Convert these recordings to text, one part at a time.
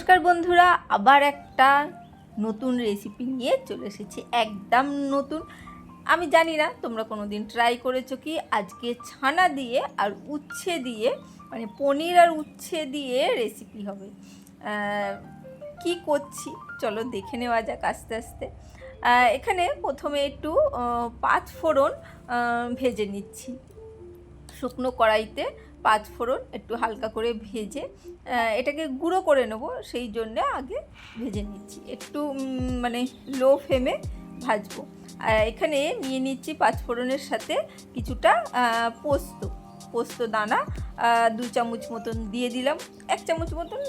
নমস্কার বন্ধুরা, আবার একটা নতুন রেসিপি নিয়ে চলে এসেছি। একদম নতুন। আমি জানি না তোমরা কোনো দিন ট্রাই করেছো কি। আজকে ছানা দিয়ে আর উচ্ছে দিয়ে, মানে পনির আর উচ্ছে দিয়ে রেসিপি হবে। কি করছি চলো দেখে নেওয়া যাক আস্তে আস্তে। এখানে প্রথমে একটু 5 ফোড়ন ভেজে নিচ্ছি। শুকনো কড়াইতে 5 ফোড়ন একটু হালকা করে ভেজে এটাকে গুঁড়ো করে নেব, সেই জন্যে আগে ভেজে নিচ্ছি। একটু মানে লো ফ্লেমে ভাজবো। এখানে নিয়ে নিচ্ছি 5 ফোড়নের সাথে কিছুটা পোস্ত দানা 2 চামচ মতন দিয়ে দিলাম। 1 চামচ মতন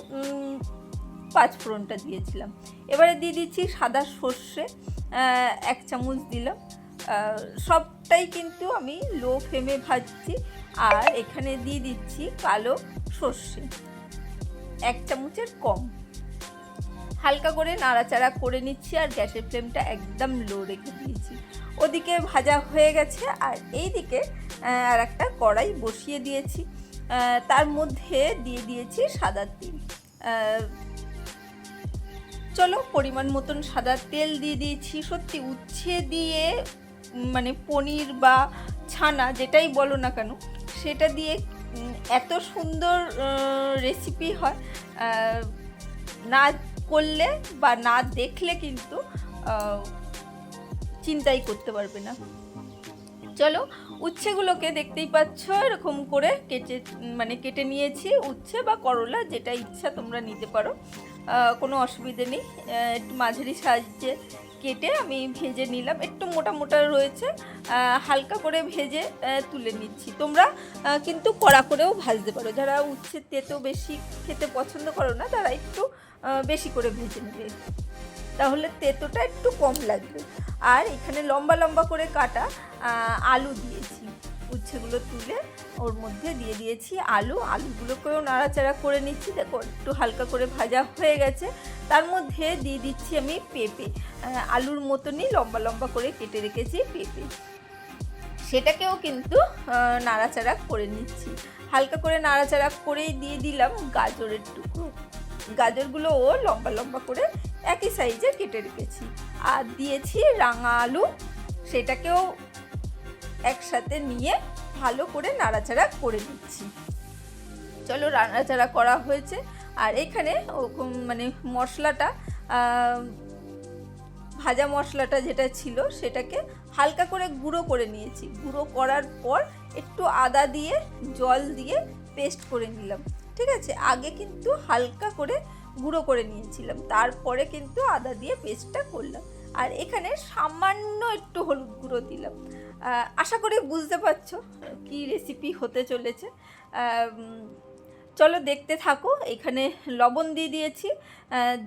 5 ফোড়নটা দিয়েছিলাম। এবারে দিয়ে দিচ্ছি সাদা সর্ষে 1 চামচ দিলাম। সবটাই কিন্তু আমি লো ফ্লেমে ভাজছি। আর এখানে দিয়ে দিচ্ছি কালো সর্ষে 1 চামচের কম। হালকা করে নাড়াচাড়া করে নিচ্ছি আর গ্যাসের ফ্লেমটা একদম লো রেখে দিয়েছি। ওদিকে ভাজা হয়ে গেছে আর এই দিকে আর একটা কড়াই বসিয়ে দিয়েছি। তার মধ্যে দিয়ে দিয়েছি সাদা তেল। চলো পরিমাণ মতন সাদা তেল দিয়ে দিয়েছি। সত্যি উচ্ছে দিয়ে মানে পনির বা ছানা যেটাই বলো না কেন, সেটা দিয়ে এত সুন্দর রেসিপি হয়, না করলে বা না দেখলে কিন্তু চিন্তাই করতে পারবে না। চলো উচ্ছেগুলোকে দেখতেই পাচ্ছ এরকম করে কেটে নিয়েছি। উচ্ছে বা করলা যেটা ইচ্ছা তোমরা নিতে পারো, কোনো অসুবিধে নেই। একটু মাঝারি সাইজে কেটে আমি ভেজে নিলাম। একটু মোটা মোটা রয়েছে, হালকা করে ভেজে তুলে নিচ্ছি। তোমরা কিন্তু কড়া করেও ভাজতে পারো। যারা উচ্ছে তেতো বেশি খেতে পছন্দ করো না, তারা একটু বেশি করে ভেজে নেবে, তাহলে তেতোটা একটু কম লাগবে। আর এখানে লম্বা লম্বা করে কাটা আলু দিয়েছি। উচ্ছেগুলো তুলে ওর মধ্যে দিয়ে দিয়েছি আলুগুলোকেও নাড়াচাড়া করে নিচ্ছি। দেখো একটু হালকা করে ভাজা হয়ে গেছে। তার মধ্যে দিয়ে দিচ্ছি আমি পেঁপে, আলুর মতনই লম্বা লম্বা করে কেটে রেখেছি পেঁপে, সেটাকেও কিন্তু নাড়াচাড়া করে নিচ্ছি। হালকা করে নাড়াচাড়া করেই দিয়ে দিলাম গাজরের টুকরো। গাজরগুলোও লম্বা লম্বা করে একই সাইজে কেটে রেখেছি। আর দিয়েছি রাঙা আলু, সেটাকেও একসাথে নিয়ে ভালো করে নাড়াচাড়া করে নিচ্ছি। চলো নাড়াচাড়া করা হয়েছে। আর এখানে মানে মশলাটা, ভাজা মশলাটা যেটা ছিল সেটাকে হালকা করে গুঁড়ো করে নিয়েছি। গুঁড়ো করার পর একটু আদা দিয়ে জল দিয়ে পেস্ট করে নিলাম। ঠিক আছে, আগে কিন্তু হালকা করে গুঁড়ো করে নিয়েছিলাম, তারপরে কিন্তু আদা দিয়ে পেস্টটা করলাম। আর এখানে সামান্য একটু হলুদ গুঁড়ো দিলাম। আশা করি বুঝতে পারছো কি রেসিপি হতে চলেছে। চলো দেখতে থাকো। এখানে লবণ দিয়ে দিয়েছি,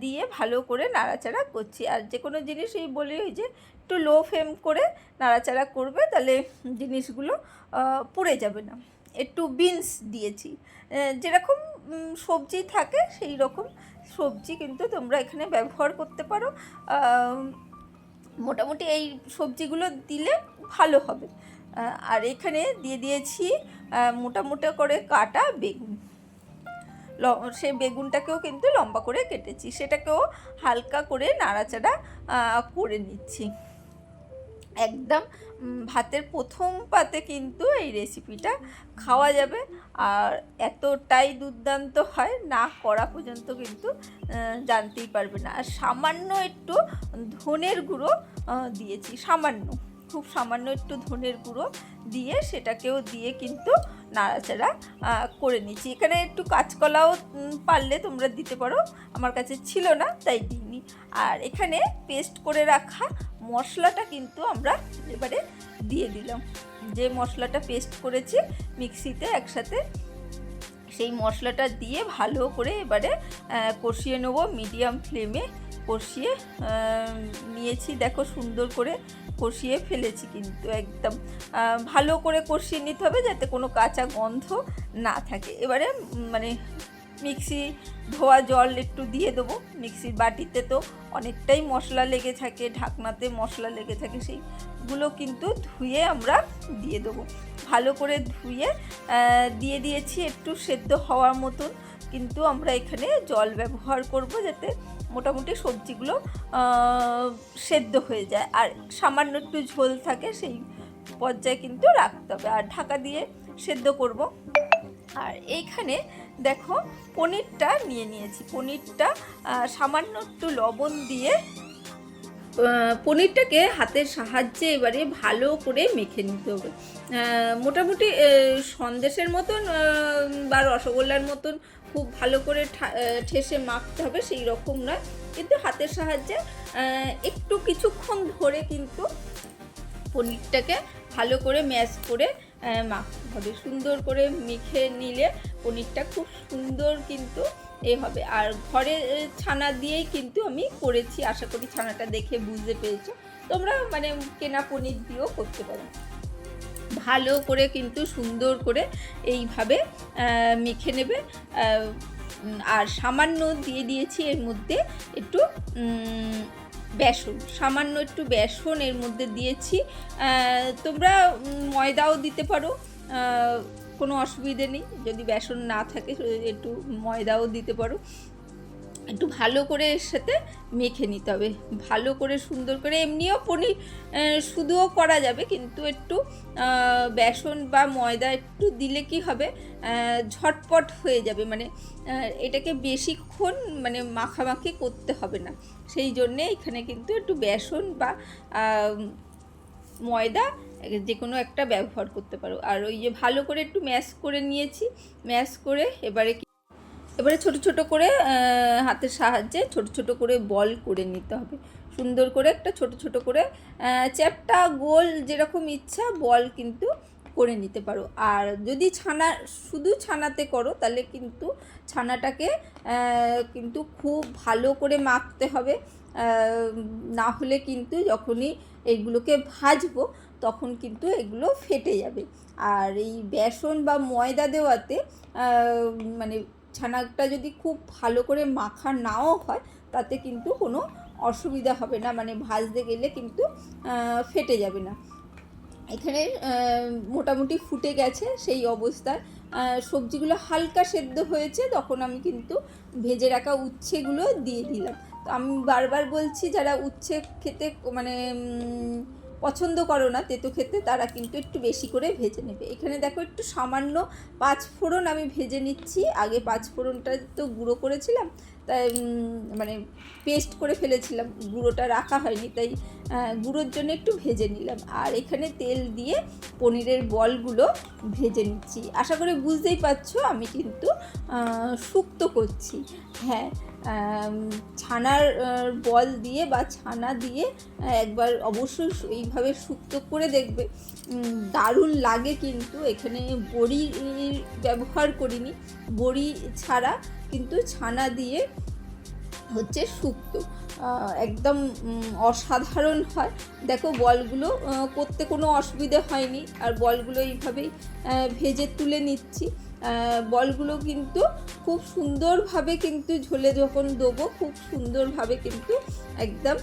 দিয়ে ভালো করে নাড়াচাড়া করছি। আর যে কোনো জিনিসই বলি ওই যে একটু লো ফ্লেম করে নাড়াচাড়া করবে, তাহলে জিনিসগুলো পুড়ে যাবে না। একটু বিনস দিয়েছি, যেরকম সবজি থাকে সেই রকম সবজি কিন্তু তোমরা এখানে ব্যবহার করতে পারো। মোটামুটি এই সবজিগুলো দিলে ভালো হবে। আর এখানে দিয়ে দিয়েছি মোটা মোটা করে কাটা বেগুন। সেই বেগুনটাকেও কিন্তু লম্বা করে কেটেছি, সেটাকেও হালকা করে নাড়াচাড়া করে নিচ্ছি। একদম ভাতের প্রথম পাতে কিন্তু এই রেসিপিটা খাওয়া যাবে। আর এতটাই দুর্দান্ত হয়, না করা পর্যন্ত কিন্তু জানতেই পারবে না। আর সামান্য একটু ধনের গুঁড়ো দিয়েছি, খুব সামান্য একটু ধনের গুঁড়ো দিয়ে সেটাকেও দিয়ে কিন্তু নাড়াচাড়া করে নিচ্ছি। এখানে একটু কাঁচকলাও পারলে তোমরা দিতে পারো, আমার কাছে ছিল না তাই দিইনি। আর এখানে পেস্ট করে রাখা মশলাটা কিন্তু আমরা এবারে দিয়ে দিলাম। যে মশলাটা পেস্ট করেছি মিক্সিতে একসাথে, সেই মশলাটা দিয়ে ভালো করে এবারে কষিয়ে নেবো। মিডিয়াম ফ্লেমে কষিয়ে নিয়েছি। দেখো সুন্দর করে কষিয়ে ফেলেছি, কিন্তু একদম ভালো করে কষিয়ে নিতে হবে যাতে কোনো কাঁচা গন্ধ না থাকে। এবারে মানে মিক্সি ধোয়া জল একটু দিয়ে দেবো। মিক্সির বাটিতে তো অনেকটাই মশলা লেগে থাকে, ঢাকনাতে মশলা লেগে থাকে, সেইগুলো কিন্তু ধুয়ে আমরা দিয়ে দেবো। ভালো করে ধুয়ে দিয়ে দিয়েছি। একটু সেদ্ধ হওয়ার মতন কিন্তু আমরা এখানে জল ব্যবহার করব, যাতে মোটামুটি সবজিগুলো সেদ্ধ হয়ে যায় আর সামান্য একটু ঝোল থাকে, সেই পর্যায়ে কিন্তু রাখতে হবে। আর ঢাকা দিয়ে সেদ্ধ করব। আর এইখানে দেখো পনিরটা নিয়েছি। পনিরটা সামান্য একটু লবণ দিয়ে পনিরটাকে হাতের সাহায্যে এবারে ভালো করে মেখে নিতে হবে। মোটামুটি সন্দেশের মতন বা রসগোল্লার মতন খুব ভালো করে ঠেসে মাখতে হবে সেই রকম নয়, কিন্তু হাতের সাহায্যে একটু কিছুক্ষণ ধরে কিন্তু পনিরটাকে ভালো করে ম্যাশ করে মাখতে হবে। সুন্দর করে মেখে নিলে পনিরটা খুব সুন্দর কিন্তু হবে। আর ঘরে ছানা দিয়েই কিন্তু আমি করেছি, আশা করি ছানাটা দেখে বুঝতে পেরেছো। তোমরা মানে কেনা পনির দিয়েও করতে পারো। ভালো করে কিন্তু সুন্দর করে এইভাবে মেখে নেবে। আর সামান্য দিয়ে দিয়েছি এর মধ্যে একটু বেসন, সামান্য একটু বেসন এর মধ্যে দিয়েছি। তোমরা ময়দাও দিতে পারো, কোনো অসুবিধে নেই। যদি বেসন না থাকে একটু ময়দাও দিতে পারো। একটু ভালো করে এর সাথে মেখে নিতে হবে, ভালো করে সুন্দর করে। এমনিও পনির শুধুও করা যাবে, কিন্তু একটু বেসন বা ময়দা একটু দিলে কি হবে, ঝটপট হয়ে যাবে। মানে এটাকে বেশিক্ষণ মানে মাখামাখি করতে হবে না, সেই জন্যে এখানে কিন্তু একটু বেসন বা ময়দা যে কোনো একটা ব্যবহার করতে পারো। আর ওই যে ভালো করে একটু ম্যাশ করে নিয়েছি, ম্যাশ করে এবারে ছোট ছোট করে হাতের সাহায্যে ছোট ছোট করে বল করে নিতে হবে। সুন্দর করে একটা ছোট ছোট করে চ্যাপ্টা গোল যেরকম ইচ্ছা বল কিন্তু করে নিতে পারো। আর যদি শুধু ছানাতে করো তাহলে কিন্তু ছানাটাকে কিন্তু খুব ভালো করে মাখতে হবে, না হলে কিন্তু যখনই এইগুলোকে ভাজবো তখন কিন্তু এগুলো ফেটে যাবে। আর এই বেসন বা ময়দা দেওয়াতে মানে ছানাটা যদি খুব ভালো করে মাখা নাও হয় তাতে কিন্তু কোনো অসুবিধা হবে না, মানে ভাজতে গেলে কিন্তু ফেটে যাবে না। এখানে মোটামুটি ফুটে গেছে, সেই অবস্থায় সবজিগুলো হালকা সেদ্ধ হয়েছে, তখন আমি কিন্তু ভেজে রাখা উচ্ছেগুলো দিয়ে দিলাম। তো আমি বারবার বলছি, যারা উচ্ছে খেতে মানে পছন্দ করো না তেতো খেতে, তারা কিন্তু একটু বেশি করে ভেজে নেবে। এখানে দেখো একটু সামান্য 5 ফোড়ন আমি ভেজে নিচ্ছি। আগে 5 ফোড়নটা তো গুঁড়ো করেছিলাম, তাই মানে পেস্ট করে ফেলেছিলাম, গুঁড়োটা রাখা হয়নি, তাই গুঁড়োর জন্য একটু ভেজে নিলাম। আর এখানে তেল দিয়ে পনিরের বলগুলো ভেজে নিচ্ছি। আশা করি বুঝতেই পারছো আমি কিন্তু শুক্তো করছি। হ্যাঁ, ছানার বল দিয়ে বা ছানা দিয়ে একবার অবশ্যই এইভাবে শুক্তো করে দেখবে, দারুণ লাগে। কিন্তু এখানে বড়ি ব্যবহার করিনি, বড়ি ছাড়া কিন্তু ছানা দিয়ে হচ্ছে শুক্তো, একদম অসাধারণ হয়। দেখো বলগুলো করতে কোনো অসুবিধে হয়নি, আর বলগুলো এইভাবেই ভেজে তুলে নিচ্ছি। বলগুলো কিন্তু খুব সুন্দরভাবে কিন্তু ঝোলে যখন দেবো খুব সুন্দরভাবে কিন্তু একদম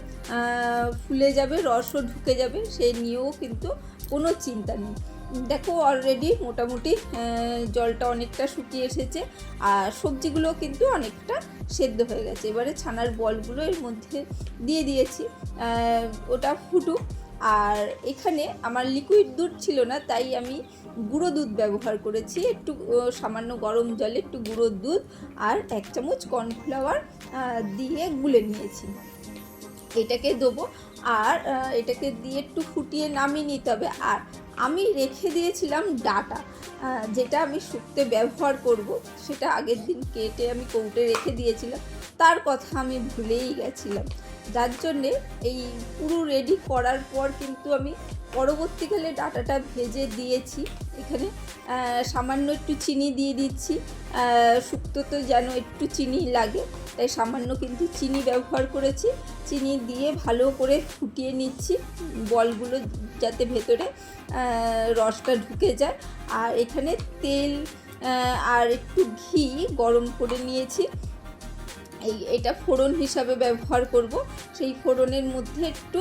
ফুলে যাবে, রসও ঢুকে যাবে, সে নিয়েও কিন্তু কোনো চিন্তা নেই। দেখো অলরেডি মোটামুটি জলটা অনেকটা শুকিয়ে এসেছে আর সবজিগুলো কিন্তু অনেকটা সেদ্ধ হয়ে গেছে। এবারে ছানার বলগুলো এর মধ্যে দিয়ে দিয়েছি, ওটা ফুটুক। আর এখানে আমার লিকুইড দুধ ছিল না, তাই আমি গুঁড়ো দুধ ব্যবহার করেছি। একটু সামান্য গরম জলে একটু গুঁড়ো দুধ আর 1 চামচ কর্নফ্লাওয়ার দিয়ে গুলে নিয়েছি। এটাকে দেবো আর এটাকে দিয়ে একটু ফুটিয়ে নামিয়ে নিতে হবে। আর আমি রেখে দিয়েছিলাম ডাটা, যেটা আমি শুক্তে ব্যবহার করব, সেটা আগের দিন কেটে আমি কৌটে রেখে দিয়েছিলাম, তার কথা আমি ভুলেই গেছিলাম। যার জন্যে এই পুরো রেডি করার পর কিন্তু আমি পরবর্তীকালে ডাটাটা ভেজে দিয়েছি। এখানে সামান্য একটু চিনি দিয়ে দিচ্ছি, শুক্তো তো যেন একটু চিনি লাগে, তাই সামান্য কিন্তু চিনি ব্যবহার করেছি। চিনি দিয়ে ভালো করে ফুটিয়ে নিচ্ছি, বলগুলো যাতে ভেতরে রসটা ঢুকে যায়। আর এখানে তেল আর একটু ঘি গরম করে নিয়েছি, এটা ফোড়ন হিসাবে ব্যবহার করব। সেই ফোড়নের মধ্যে একটু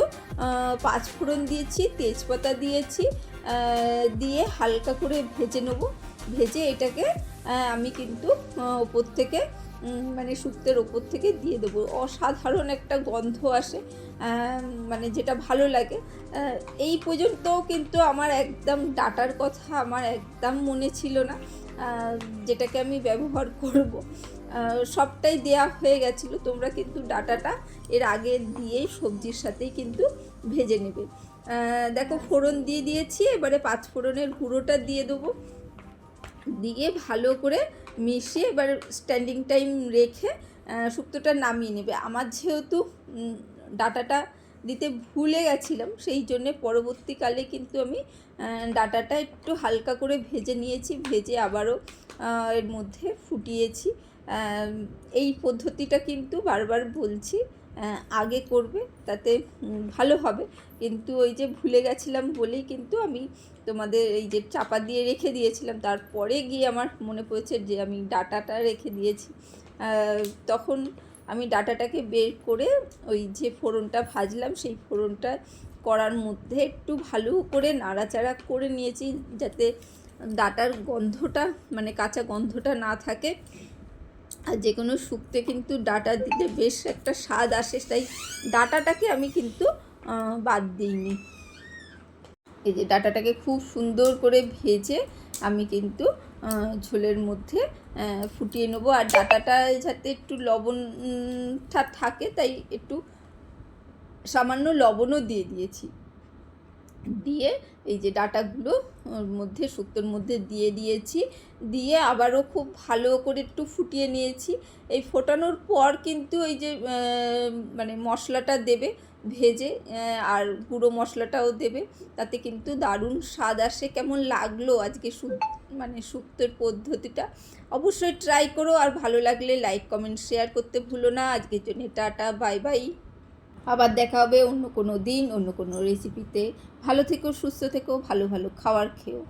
5 ফোড়ন দিয়েছি, তেজপাতা দিয়েছি, দিয়ে হালকা করে ভেজে নেব। ভেজে এটাকে আমি কিন্তু ওপর থেকে মানে শুক্তের ওপর থেকে দিয়ে দেবো। অসাধারণ একটা গন্ধ আসে, মানে যেটা ভালো লাগে। এই পর্যন্তও কিন্তু আমার একদম ডাটার কথা আমার একদম মনে ছিল না, যেটাকে আমি ব্যবহার করব। সবটাই দেয়া হয়ে গেছিলো। তোমরা কিন্তু ডাটাটা এর আগে দিয়েই সবজির সাথেই কিন্তু ভেজে নেবে। দেখো ফোড়ন দিয়ে দিয়েছি, এবারে পাঁচ ফোড়নের গুঁড়োটা দিয়ে দেবো, দিয়ে ভালো করে মিশিয়ে এবার স্ট্যান্ডিং টাইম রেখে শুক্তোটা নামিয়ে নেবে। আমার যেহেতু ডাটাটা দিতে ভুলে গেছিলাম, সেই জন্যে পরবর্তীকালে কিন্তু আমি ডাটাটা একটু হালকা করে ভেজে নিয়েছি, ভেজে আবারও এর মধ্যে ফুটিয়েছি। এই পদ্ধতিটা কিন্তু বারবার বলছি আগে করবে, তাতে ভালো হবে। কিন্তু ওই যে ভুলে গেছিলাম বলেই কিন্তু আমি তোমাদের এই যে চাপা দিয়ে রেখে দিয়েছিলাম, তারপরে গিয়ে আমার মনে পড়েছে যে আমি ডাটাটা রেখে দিয়েছি। তখন আমি ডাটাটাকে বের করে ওই যে ফোড়নটা ভাজলাম সেই ফোড়নটা কড়ার মধ্যে একটু ভালো করে নাড়াচাড়া করে নিয়েছি, যাতে ডাটার গন্ধটা মানে কাঁচা গন্ধটা না থাকে। আর যে কোনো শুক্তে কিন্তু ডাটা দিলে বেশ একটা স্বাদ আসে, তাই ডাটাটাকে আমি কিন্তু বাদ দিইনি। এই যে ডাটাটাকে খুব সুন্দর করে ভেজে আমি কিন্তু ঝোলের মধ্যে ফুটিয়ে নেবো। আর ডাটাটা যাতে একটু লবণটা থাকে তাই একটু সামান্য লবণও দিয়ে দিয়েছি। দিয়ে এই যে ডাটাগুলো ওর মধ্যে শুক্তোর মধ্যে দিয়ে দিয়েছি, দিয়ে আবারও খুব ভালো করে একটু ফুটিয়ে নিয়েছি। এই ফোটানোর পর কিন্তু এই যে মানে মশলাটা দেবে ভেজে, আর গুঁড়ো মশলাটাও দেবে, তাতে কিন্তু দারুণ স্বাদ আসে। কেমন লাগলো আজকে মানে শুক্তোর পদ্ধতিটা অবশ্যই ট্রাই করো, আর ভালো লাগলে লাইক কমেন্ট শেয়ার করতে ভুলো না। আজকের জন্য টাটা, বাই বাই। আবার দেখা হবে অন্য কোনো দিন অন্য কোনো রেসিপিতে। ভালো থেকো, সুস্থ থেকো, ভালো ভালো খাবার খেও।